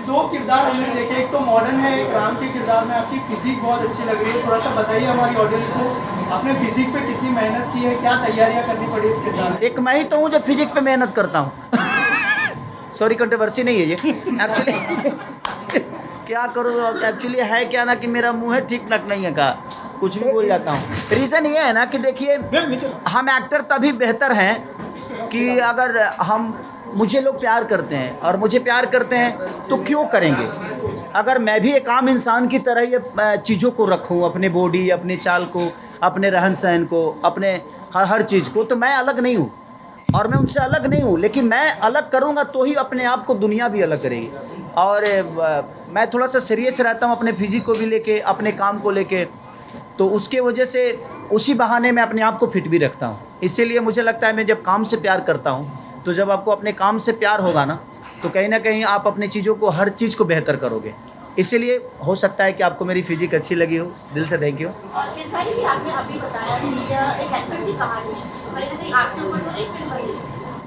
दो किरदार हमने देखे, एक तो मॉडर्न है, एक राम के किरदार में आपकी फिजिक बहुत अच्छी लग रही है। थोड़ा सा बताइए हमारी ऑडियंस को, आपने फिजिक पे कितनी मेहनत की है, क्या तैयारियां करनी पड़ी इस किरदार में? एक मैं ही तो हूँ जो फिजिक पे मेहनत करता हूँ। सॉरी, कंट्रोवर्सी नहीं है ये एक्चुअली। क्या करूँ एक्चुअली, है क्या ना कि मेरा मुंह है ठीक लग नहीं है का, कुछ भी बोल जाता हूँ। रीज़न ये है ना कि देखिए, हम एक्टर तभी बेहतर हैं कि अगर मुझे लोग प्यार करते हैं, और मुझे प्यार करते हैं तो क्यों करेंगे। अगर मैं भी एक आम इंसान की तरह ये चीज़ों को रखूँ, अपने बॉडी, अपने चाल को, अपने रहन सहन को, अपने हर चीज़ को, तो मैं अलग नहीं हूँ और मैं उनसे अलग नहीं हूँ। लेकिन मैं अलग करूँगा तो ही अपने आप को दुनिया भी अलग करेगी। और मैं थोड़ा सा सीरियस रहता हूँ अपने फिजिक को भी लेके, अपने काम को लेके, तो उसके वजह से उसी बहाने मैं अपने आप को फिट भी रखता हूँ। इसीलिए मुझे लगता है मैं जब काम से प्यार करता हूँ, तो जब आपको अपने काम से प्यार होगा ना, तो कहीं ना कहीं आप अपनी चीज़ों को, हर चीज़ को बेहतर करोगे। इसीलिए हो सकता है कि आपको मेरी फिजिक अच्छी लगी हो। दिल से थैंक यू।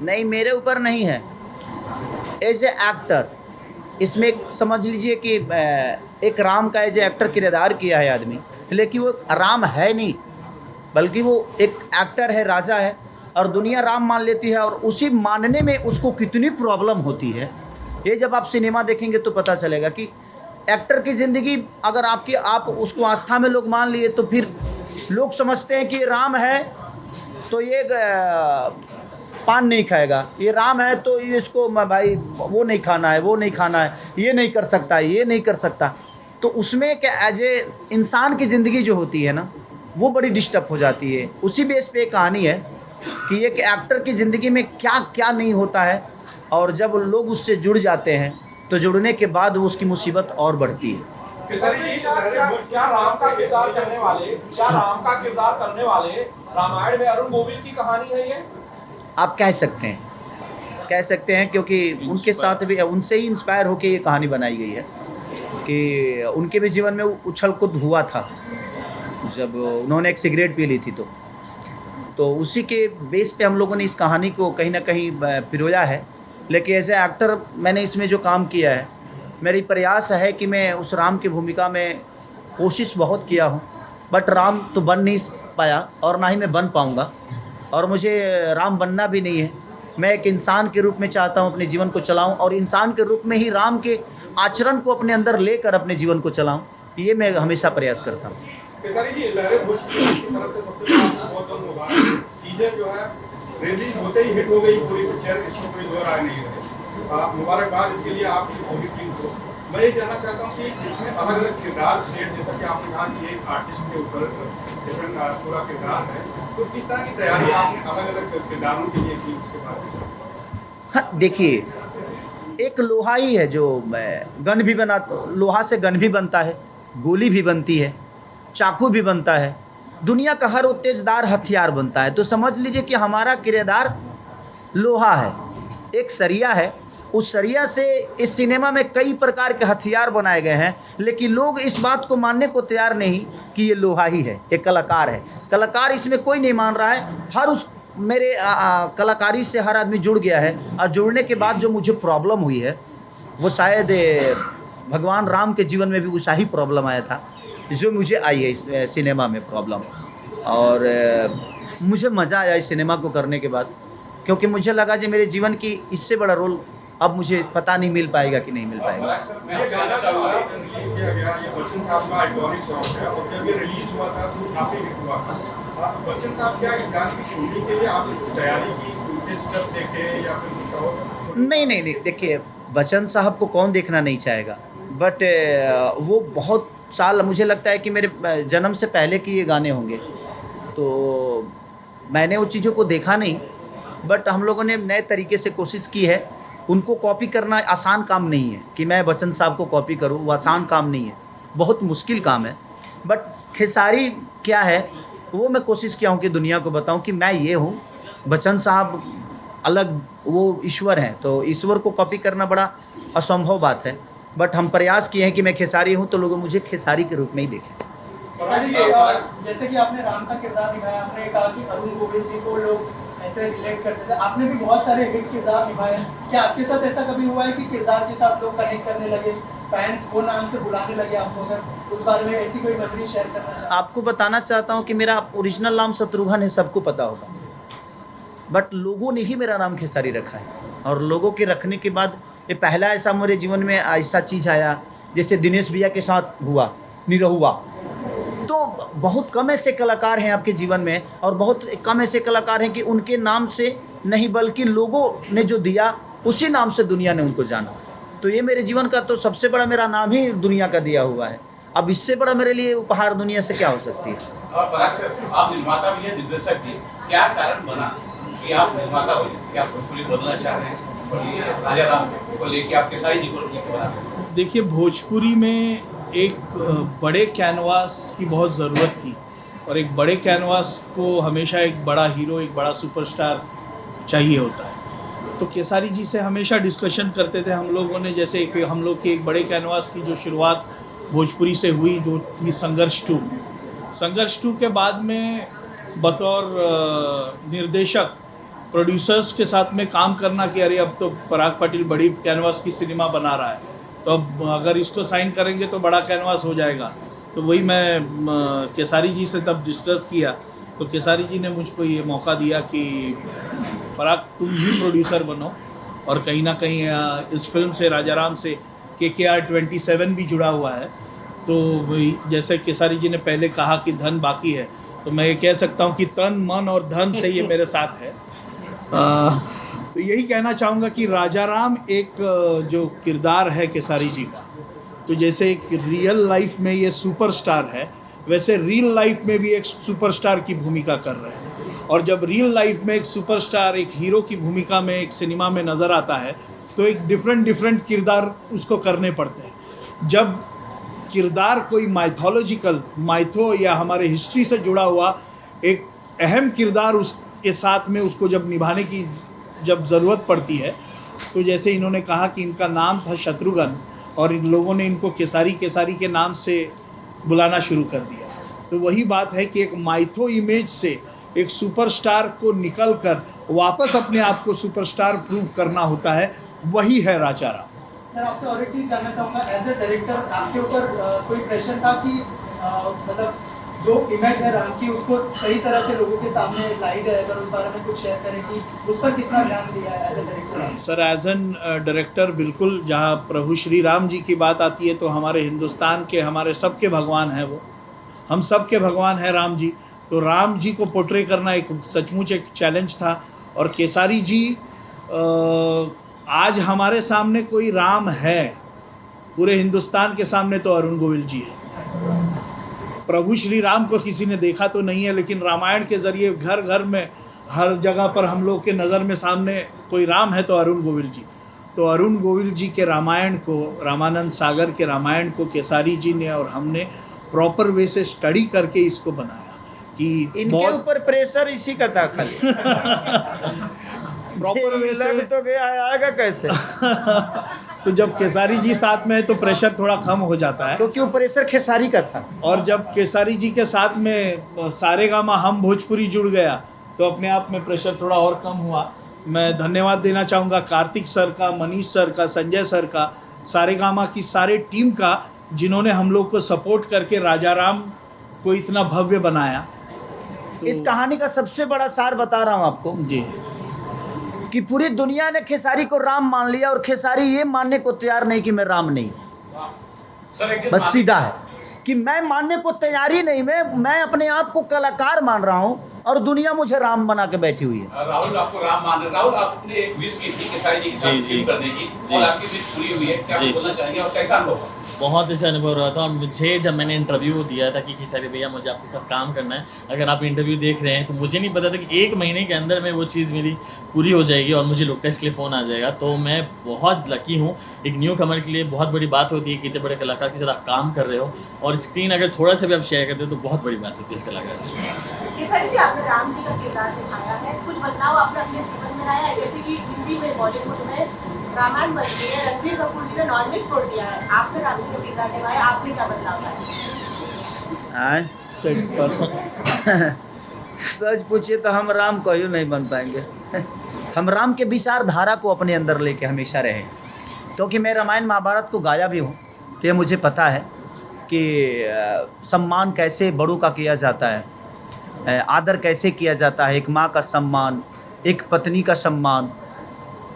नहीं, मेरे ऊपर नहीं है, एज ए एक्टर। इसमें समझ लीजिए कि एक राम का एज ए एक्टर किरदार किया है आदमी, लेकिन वो राम है नहीं, बल्कि वो एक एक्टर है, राजा है, और दुनिया राम मान लेती है। और उसी मानने में उसको कितनी प्रॉब्लम होती है, ये जब आप सिनेमा देखेंगे तो पता चलेगा कि एक्टर की ज़िंदगी, अगर आप उसको आस्था में लोग मान लिए, तो फिर लोग समझते हैं कि ये राम है तो ये पान नहीं खाएगा, ये राम है तो ये इसको भाई वो नहीं खाना है, वो नहीं खाना है, ये नहीं कर सकता, ये नहीं कर सकता। तो उसमें क्या एज ए इंसान की ज़िंदगी जो होती है ना, वो बड़ी डिस्टर्ब हो जाती है। उसी बेस पे एक कहानी है कि एक एक्टर की ज़िंदगी में क्या क्या नहीं होता है, और जब लोग उससे जुड़ जाते हैं तो जुड़ने के बाद वो उसकी मुसीबत और बढ़ती है। क्या राम का किरदार करने वाले रामायण में अरुण गोविल की कहानी है ये? आप कह सकते हैं क्योंकि उनके साथ भी, उनसे ही इंस्पायर होकर ये कहानी बनाई गई है कि उनके भी जीवन में उछल कूद हुआ था जब उन्होंने एक सिगरेट पी ली थी। तो उसी के बेस पे हम लोगों ने इस कहानी को कहीं ना कहीं पिरोया है। लेकिन एज ए एक्टर मैंने इसमें जो काम किया है, मेरी प्रयास है कि मैं उस राम की भूमिका में कोशिश बहुत किया हूँ, बट राम तो बन नहीं पाया और ना ही मैं बन पाऊँगा, और मुझे राम बनना भी नहीं है। मैं एक इंसान के रूप में चाहता हूँ अपने जीवन को चलाऊँ, और इंसान के रूप में ही राम के आचरण को अपने अंदर लेकर अपने जीवन को चलाऊँ, ये मैं हमेशा प्रयास करता हूँ। रिलीज होते ही हिट हो गई पूरी पिक्चर, इसमें कोई दो राय नहीं है। मुबारकबाद इसके लिए आपकी पूरी टीम को। मैं ये जानना चाहता हूँ कि इसमें अलग अलग किरदार शेड, जैसा कि आपने कहा कि एक आर्टिस्ट के ऊपर डिफरेंट पूरा किरदार है, तो किस तरह की तैयारी आपने अलग अलग किरदारों के लिए की, उसके बारे में? हाँ, देखिए, एक लोहा ही है जो गन भी बना, लोहा से गन भी बनता है, गोली भी बनती है, चाकू भी बनता है, दुनिया का हर वो तेजदार हथियार बनता है। तो समझ लीजिए कि हमारा किरदार लोहा है, एक सरिया है। उस सरिया से इस सिनेमा में कई प्रकार के हथियार बनाए गए हैं, लेकिन लोग इस बात को मानने को तैयार नहीं कि ये लोहा ही है, एक कलाकार है। कलाकार इसमें कोई नहीं मान रहा है। हर उस मेरे कलाकारी से हर आदमी जुड़ गया है, और जुड़ने के बाद जो मुझे प्रॉब्लम हुई है, वो शायद भगवान राम के जीवन में भी वैसा ही प्रॉब्लम आया था जो मुझे आई है इस सिनेमा में प्रॉब्लम। और मुझे मज़ा आया इस सिनेमा को करने के बाद, क्योंकि मुझे लगा कि मेरे जीवन की इससे बड़ा रोल अब मुझे पता नहीं मिल पाएगा कि नहीं मिल पाएगा। मैं जानना चाहूँगा, रिलीज किया गया ये बच्चन साहब का आइकॉनिक सॉन्ग है, और जब ये रिलीज हुआ था तो काफ़ी हिट हुआ था। बच्चन साहब, क्या इस गाने की शूटिंग के लिए आपने तैयारी की, उनके स्टेप देखे या फिर कुछ और? नहीं, देखिए, बच्चन साहब को कौन देखना नहीं चाहेगा, बट वो बहुत साल, मुझे लगता है कि मेरे जन्म से पहले की ये गाने होंगे, तो मैंने उन चीज़ों को देखा नहीं। बट हम लोगों ने नए तरीके से कोशिश की है। उनको कॉपी करना आसान काम नहीं है कि मैं बच्चन साहब को कॉपी करूं, वो आसान काम नहीं है, बहुत मुश्किल काम है। बट खेसारी क्या है, वो मैं कोशिश किया हूं कि दुनिया को बताऊं कि मैं ये हूं। बच्चन साहब अलग, वो ईश्वर हैं, तो ईश्वर को कॉपी करना बड़ा असंभव बात है। बट हम प्रयास किए हैं कि मैं खेसारी हूं, तो लोग मुझे खेसारी के रूप में ही देखें। जैसे कि आपने राम का किरदार निभाया, आपने कहा कि अरुण गोविल जी को लोग ऐसे रिलेट करते थे। आपने भी बहुत सारे हिट किरदार निभाए हैं, क्या आपके साथ ऐसा कभी हुआ है कि किरदार के साथ लोग कनेक्ट करने लगे, फैंस वो नाम से बुलाने लगे आपको? अगर उस बारे में ऐसी कोई मेमोरी शेयर करना चाहते आपको बताना चाहता हूँ कि मेरा ओरिजिनल नाम शत्रुघ्न है, सबको पता होगा, बट लोगों ने ही मेरा नाम खेसारी रखा है। और लोगों के रखने के बाद ये पहला ऐसा मेरे जीवन में ऐसा चीज़ आया, जैसे दिनेश भैया के साथ हुआ निरहुआ। तो बहुत कम ऐसे कलाकार हैं आपके जीवन में, और बहुत कम ऐसे कलाकार हैं कि उनके नाम से नहीं बल्कि लोगों ने जो दिया उसी नाम से दुनिया ने उनको जाना। तो ये मेरे जीवन का तो सबसे बड़ा मेरा नाम ही दुनिया का दिया हुआ है। अब इससे बड़ा मेरे लिए उपहार दुनिया से क्या हो सकती है। और पराग सर, सिर्फ आप निर्माता भी हैं, दिग्दर्शक भी, क्या कारण बना कि आप निर्माता हो, क्या भोजपुरी बदलना चाह रहे हैं और ये राजा राम को लेके आप खेसारी जी को लेके बना रहे हैं? देखिए, भोजपुरी में एक बड़े कैनवास की बहुत ज़रूरत थी, और एक बड़े कैनवास को हमेशा एक बड़ा हीरो, एक बड़ा सुपरस्टार चाहिए होता है। तो खेसारी जी से हमेशा डिस्कशन करते थे हम लोगों ने, जैसे कि हम लोग के एक बड़े कैनवास की जो शुरुआत भोजपुरी से हुई, जो थी संघर्ष 2। संघर्ष 2 के बाद में बतौर निर्देशक प्रोड्यूसर्स के साथ में काम करना कि अरे अब तो पराग पाटिल बड़ी कैनवास की सिनेमा बना रहा है, तो अब अगर इसको साइन करेंगे तो बड़ा कैनवास हो जाएगा। तो वही मैं खेसारी जी से तब डिस्कस किया, तो खेसारी जी ने मुझको ये मौका दिया कि पराग तुम ही प्रोड्यूसर बनो। और कहीं ना कहीं इस फिल्म से, राजा राम से KKR 27 भी जुड़ा हुआ है। तो वही जैसे खेसारी जी ने पहले कहा कि धन बाकी है, तो मैं ये कह सकता हूँ कि तन मन और धन से ये मेरे साथ है। तो यही कहना चाहूँगा कि राजा राम एक जो किरदार है खेसारी जी का, तो जैसे एक रियल लाइफ में ये सुपरस्टार है, वैसे रियल लाइफ में भी एक सुपरस्टार की भूमिका कर रहे हैं। और जब रियल लाइफ में एक सुपरस्टार, एक हीरो की भूमिका में एक सिनेमा में नज़र आता है, तो एक डिफरेंट किरदार उसको करने पड़ते हैं। जब किरदार कोई माइथो या हमारे हिस्ट्री से जुड़ा हुआ एक अहम किरदार उसके साथ में उसको जब निभाने की जब ज़रूरत पड़ती है, तो जैसे इन्होंने कहा कि इनका नाम था शत्रुघ्न, और इन लोगों ने इनको केसारी के नाम से बुलाना शुरू कर दिया। तो वही बात है कि एक माइथो इमेज से एक सुपरस्टार को निकलकर वापस अपने आप को सुपरस्टार प्रूव करना होता है, वही है राजा राम। सर, आपसे और एक चीज़ जानना चाहूँगा, एज ए डायरेक्टर आपके ऊपर कोई प्रेशर था कि मतलब जो इमेज है राम की उसको सही तरह से लोगों के सामने लाई जाए? अगर उस बारे में कुछ शेयर करें कि उस पर कितना ध्यान दिया है as a director? Sir, as an director बिल्कुल, जहाँ प्रभु श्री राम जी की बात आती है तो हमारे हिंदुस्तान के, हमारे सबके भगवान हैं वो, हम सबके भगवान हैं राम जी। तो राम जी को पोर्ट्रे करना एक सचमुच एक चैलेंज था। और केसारी जी, आज हमारे सामने कोई राम है पूरे हिंदुस्तान के सामने तो अरुण गोविल जी है। प्रभु श्री राम को किसी ने देखा तो नहीं है, लेकिन रामायण के ज़रिए घर घर में, हर जगह पर हम लोग के नज़र में सामने कोई राम है तो अरुण गोविल जी। तो अरुण गोविल जी के रामायण को, रामानंद सागर के रामायण को केसारी जी ने और हमने प्रॉपर वे से स्टडी करके इसको बनाया कि इनके ऊपर प्रेशर इसी का था खाली। प्रॉपर वे से लग तो गया है, आएगा कैसे? तो जब केसारी जी साथ में है तो प्रेशर थोड़ा कम हो जाता है, क्योंकि वो प्रेशर खेसारी का था। और जब केसारी जी के साथ में सारेगामा हम भोजपुरी जुड़ गया तो अपने आप में प्रेशर थोड़ा और कम हुआ। मैं धन्यवाद देना चाहूँगा कार्तिक सर का, मनीष सर का, संजय सर का, सारेगामा की सारे टीम का, जिन्होंने हम लोग को सपोर्ट करके राजा राम को इतना भव्य बनाया। तो इस कहानी का सबसे बड़ा सार बता रहा हूँ आपको जी, कि पूरी दुनिया ने खेसारी को राम मान लिया, और खेसारी ये मानने को तैयार नहीं कि मैं राम नहीं हूँ। सर, एक बस सीधा है कि मैं मानने को तैयार ही नहीं, मैं अपने आप को कलाकार मान रहा हूँ, और दुनिया मुझे राम बना के बैठी हुई है। राहुल आपको राम मान रहे। राहुल, आपने एक विश की थी केसारी जी के साथ फिल्म करने की, और आपकी विश पूरी हुई है, क्या आप बोलना चाहेंगे और कैसा अनुभव? बहुत अच्छा अनुभव रहा था। और मुझे जब मैंने इंटरव्यू दिया था कि खेसारी भैया मुझे आपके साथ काम करना है, अगर आप इंटरव्यू देख रहे हैं, तो मुझे नहीं पता था कि 1 महीने के अंदर में वो चीज़ मेरी पूरी हो जाएगी और मुझे लोग टेस्ट के लिए फ़ोन आ जाएगा। तो मैं बहुत लकी हूँ। एक न्यू कमर के लिए बहुत बड़ी बात होती है कि इतने बड़े कलाकार के साथ आप काम कर रहे हो, और स्क्रीन अगर थोड़ा सा भी आप शेयर करते हो तो बहुत बड़ी बात होती है इस कलाकार के लिए। केसारी जी, आपने राम जी का किरदार दिखाया है, कुछ बदलाव आपने अपने जीवन में लाया है? जैसे कि हिंदी में, बॉलीवुड में रामायण बन गई है, रणबीर कपूर जी ने नॉनवेज छोड़ दिया है, आपने राम जी का किरदार निभाया, आपने क्या बदलाव लाया? सेट पर सच पूछिए तो हम राम कहियो नहीं बन पाएंगे। हम राम के विचारधारा को अपने अंदर लेके हमेशा रहें, क्योंकि मैं रामायण महाभारत को गाया भी हूँ, तो ये मुझे पता है कि सम्मान कैसे बड़ों का किया जाता है, आदर कैसे किया जाता है, एक माँ का सम्मान, एक पत्नी का सम्मान,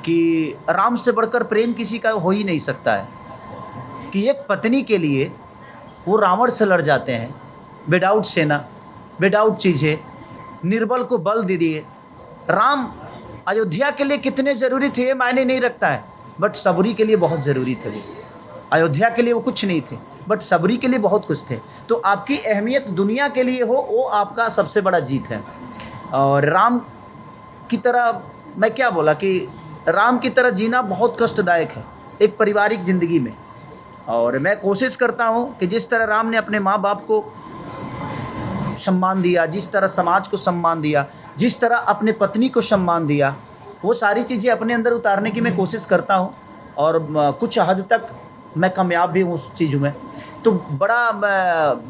कि राम से बढ़कर प्रेम किसी का हो ही नहीं सकता है। कि एक पत्नी के लिए वो रावण से लड़ जाते हैं, विदाउट सेना, विदाउट चीज़ें, निर्बल को बल दे दिए। राम अयोध्या के लिए कितने ज़रूरी थे ये मायने नहीं रखता है, बट सबरी के लिए बहुत ज़रूरी थे। वो अयोध्या के लिए वो कुछ नहीं थे, बट सबरी के लिए बहुत कुछ थे। तो आपकी अहमियत दुनिया के लिए हो, वो आपका सबसे बड़ा जीत है। और राम की तरह मैं क्या बोला कि राम की तरह जीना बहुत कष्टदायक है एक पारिवारिक ज़िंदगी में। और मैं कोशिश करता हूँ कि जिस तरह राम ने अपने माँ बाप को सम्मान दिया, जिस तरह समाज को सम्मान दिया, जिस तरह अपने पत्नी को सम्मान दिया, वो सारी चीज़ें अपने अंदर उतारने की मैं कोशिश करता हूँ। और कुछ हद तक मैं कामयाब भी हूँ उस चीज़ों में। तो बड़ा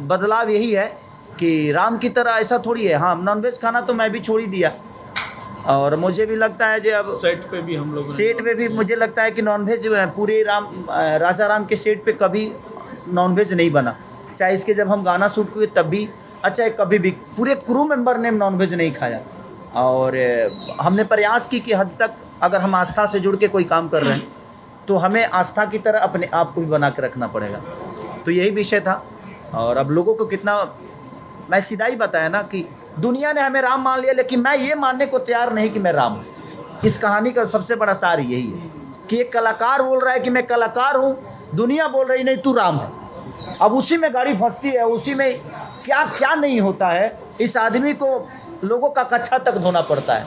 बदलाव यही है कि राम की तरह ऐसा थोड़ी है। हाँ, नॉनवेज खाना तो मैं भी छोड़ ही दिया, और मुझे भी लगता है जो अब सेट पे भी हम लोग सेट पे भी मुझे लगता है कि नॉनवेज पूरे राजा राम के सेट पे कभी नॉनवेज नहीं बना। चाहे इसके जब हम गाना शूट किए तब भी, अच्छा कभी भी पूरे क्रू मेंबर ने नॉनवेज नहीं खाया। और हमने प्रयास की कि हद तक अगर हम आस्था से जुड़ के कोई काम कर रहे हैं तो हमें आस्था की तरह अपने आप को भी बना के रखना पड़ेगा। तो यही विषय था। और अब लोगों को कितना, मैं सीधा ही बताया ना कि दुनिया ने हमें राम मान लिया, लेकिन मैं ये मानने को तैयार नहीं कि मैं राम हूँ। इस कहानी का सबसे बड़ा सार यही है कि एक कलाकार बोल रहा है कि मैं कलाकार हूँ, दुनिया बोल रही नहीं तू राम है। अब उसी में गाड़ी फंसती है, उसी में क्या क्या नहीं होता है। इस आदमी को लोगों का कच्छा तक धोना पड़ता है।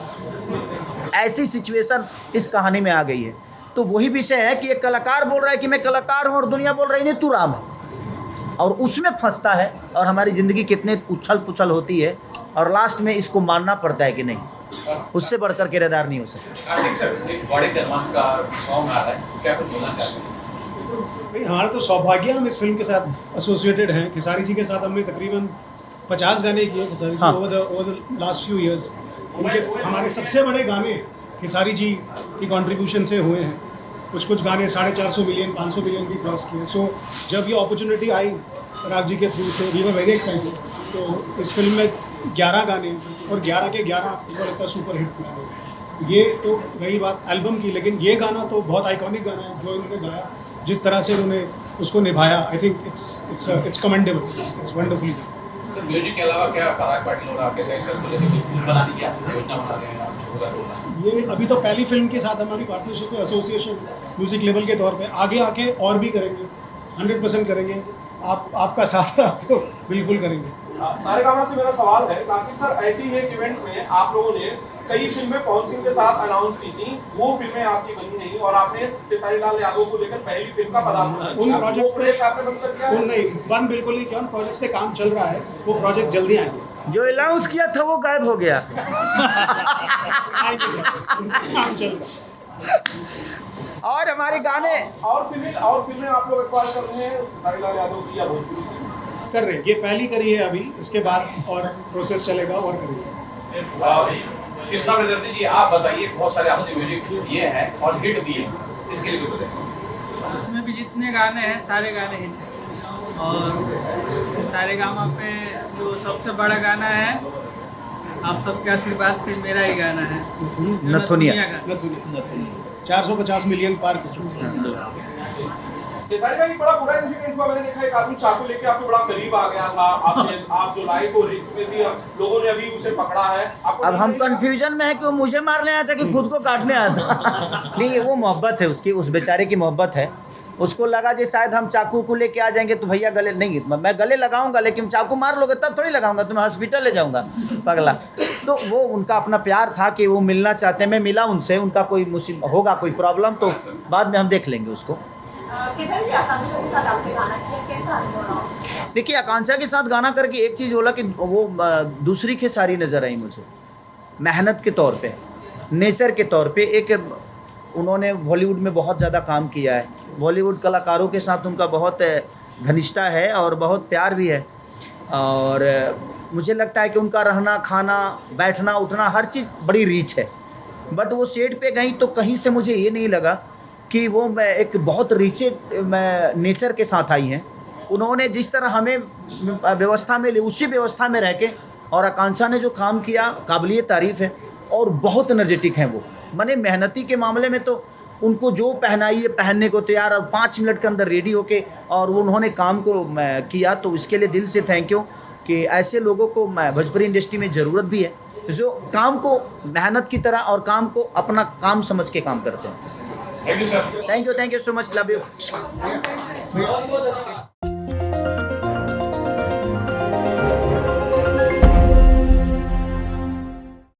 ऐसी सिचुएशन इस कहानी में आ गई है। तो वही विषय है कि एक कलाकार बोल रहा है कि मैं कलाकार हूँ और दुनिया बोल रही नहीं तू राम है, और उसमें फंसता है। और हमारी ज़िंदगी कितने उछल पुछल होती है, और लास्ट में इसको मानना पड़ता है कि नहीं, उससे बढ़कर किरदार नहीं हो सकता। कार्तिक सर, एक बड़े कैनवास का सॉन्ग आ रहा है, क्या कुछ बोलना चाहते हैं? भाई हमारा तो सौभाग्य हम इस फिल्म के साथ एसोसिएटेड हैं। खेसारी जी के साथ हमने तकरीबन 50 गाने किए Khesari ji over the last few years. उनके हमारे सबसे बड़े गाने खेसारी जी की कंट्रीब्यूशन से हुए हैं। कुछ गाने 450 मिलियन 500 मिलियन भी क्रॉस किए। सो जब ये अपॉर्चुनिटी आई राग जी के थ्रू, तो वी वर वेरी एक्साइटेड। तो इस फिल्म में 11 गाने और 11 के 11 सुपर हिट हुए। ये तो रही बात एल्बम की, लेकिन ये गाना तो बहुत आइकॉनिक गाना है जो इन्होंने गाया, जिस तरह से उन्होंने उसको निभाया। I think it's commendable, it's wonderfully. Sir, music के अलावा क्या पराग पाटिल और आपके साइड सर को लेकर कोई फिल्म बना दी क्या, योजना बना रहे हैं आप? होगा तो ये अभी तो पहली फिल्म के साथ हमारी पार्टनरशिप है एसोसिएशन म्यूजिक लेवल के तौर पे। आगे आके और भी करेंगे, 100% करेंगे। आपका साथ रहा तो बिल्कुल करेंगे। सारेगामा से मेरा सवाल है, कार्तिक सर, ऐसे ही एक इवेंट में आप लोगों ने कई फिल्में पवन सिंह के साथ अनाउंस की थी, वो फिल्में आपकी बनी नहीं और आपने खेसारी लाल यादव को लेकर पहली फिल्म का पदार्पण उन प्रोजेक्ट्स पे आपने बंद कर दिया? नहीं, वन बिल्कुल नहीं किया। उन प्रोजेक्ट्स पे काम चल रहा है, वो प्रोजेक्ट जल्दी आएंगे। जो अनाउंस किया था वो गायब हो गया। काम चल रहा है। और हमारे गाने और फिल्में आप लोग एक्वायर कर रहे हैं खेसारी लाल यादव की या भोजपुरी से? कर रहे हैं, ये पहली करी है अभी, इसके बाद और प्रोसेस चलेगा और करेंगे। कृष्णा विद्यार्थी जी, आप बताइए, बहुत सारे आपने म्यूजिक दिए हैं और हिट दिए, इसके लिए कुछ बताइए। इसमें भी जितने गाने हैं सारे गाने हिट हैं। और सारेगामा पे जो सबसे बड़ा गाना है, आप सबके आशीर्वाद से मेरा ही गाना है, नथुनिया। का। 450 मिलियन पार कर चुके। खेसारी भाई, बड़ा बुरा इंसिडेंट हुआ। मैंने देखा एक आदमी चाकू लेके आपके बड़ा करीब आ गया था। आप जो लाइफ को रिस्क में थी, लोगों ने अभी उसे पकड़ा है। अब हम कंफ्यूजन में है कि वो मुझे मारने आया था कि खुद को काटने आया था। नहीं, वो मोहब्बत है उसकी, उस बेचारे की मोहब्बत है। उसको लगा कि शायद हम चाकू को लेके आ जाएंगे तो भैया गले नहीं, मैं गले लगाऊंगा, लेकिन चाकू मार लोगे तब थोड़ी लगाऊंगा, तुम्हें हॉस्पिटल ले जाऊंगा पगला। तो वो उनका अपना प्यार था कि वो मिलना चाहते हैं। मैं मिला उनसे, उनका कोई मुसीबत होगा, कोई प्रॉब्लम तो बाद में हम देख लेंगे उसको। खेसारी जी, आकांक्षा के साथ आपने गाना किया, कैसा अनुभव रहा? देखिए, आकांक्षा के साथ गाना करके एक चीज़ बोला कि वो दूसरी खेसारी नज़र आई मुझे, मेहनत के तौर पे, नेचर के तौर पे। एक उन्होंने बॉलीवुड में बहुत ज़्यादा काम किया है, बॉलीवुड कलाकारों के साथ उनका बहुत घनिष्ठता है और बहुत प्यार भी है। और मुझे लगता है कि उनका रहना खाना बैठना उठना हर चीज़ बड़ी रीच है। बट वो सेट पे गई तो कहीं से मुझे ये नहीं लगा कि वो मैं एक बहुत रीचे नेचर के साथ आई हैं। उन्होंने जिस तरह हमें व्यवस्था में ले उसी व्यवस्था में रह के, और आकांक्षा ने जो काम किया काबिलिए तारीफ़ है और बहुत एनर्जेटिक हैं वो। माने मेहनती के मामले में तो उनको जो पहनाइए पहनने को तैयार, और 5 मिनट के अंदर रेडी होके और उन्होंने काम को किया, तो इसके लिए दिल से थैंक यू कि ऐसे लोगों को भोजपुरी इंडस्ट्री में ज़रूरत भी है जो काम को मेहनत की तरह और काम को अपना काम समझ के काम करते हैं। Thank you sir. Thank you so much, love you.